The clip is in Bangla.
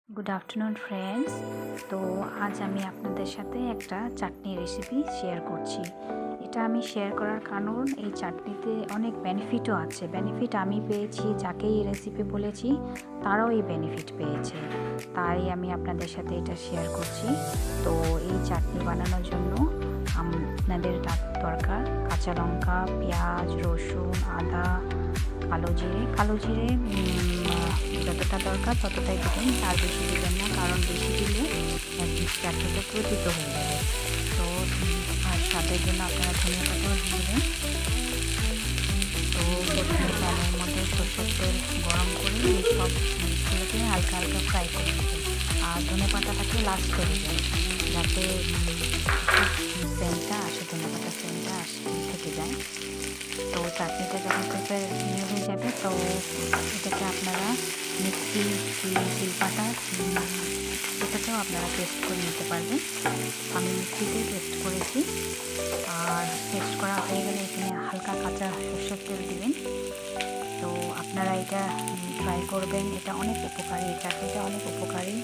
Good afternoon friends. তো আজ আমি আপনাদের সাথে একটা চাটনি রেসিপি শেয়ার করছি। এটা আমি শেয়ার করার কারণ এই চাটনিতে অনেক বেনিফিটও আছে। বেনিফিট আমি পেয়েছি, যাকে এই রেসিপি বলেছি তারাও এই বেনিফিট পেয়েছে, তাই আমি আপনাদের সাথে এটা শেয়ার করছি। তো এই চাটনি বানানোর জন্য আপনাদের দরকার কাঁচা লঙ্কা, পেঁয়াজ, রসুন, আদা, কালো জিরে যতটা দরকার ততটাই দেবেন, তার বেশি দেবেন না, কারণ বেশি দিলে চাটনিটা পুরো তিতো হয়ে যাবে। তো আর স্বাদের জন্য আপনারা ধনিয়া পাতাও দিয়ে দেবেন। তো প্রথমে প্যানের মধ্যে সরষের তেল গরম করে এই সব মরিচগুলোকে হালকা হালকা ফ্রাই করে নেবেন। আর ধনে পাতাটাকে লাস্টে দেবেন, যাতে সেন্টটা আসে, ধনে পাতার সেন্টটা আসে থেকে যায়। তো চাটনিটা যখন প্রিপেয়ার হয়ে যাবে, তো এটাকে আপনারা মিক্সি শিলপাটা এটাতেও আপনারা পেস্ট করে নিতে পারবেন। আমি মিক্সিতেই পেস্ট করেছি। আর পেস্ট করা হয়ে গেলে এখানে হালকা কাঁচা সরষের তেল দিবেন। তো আপনারা এটা ট্রাই করবেন, এটা অনেক উপকারী, এই চাটনিটা অনেক উপকারী।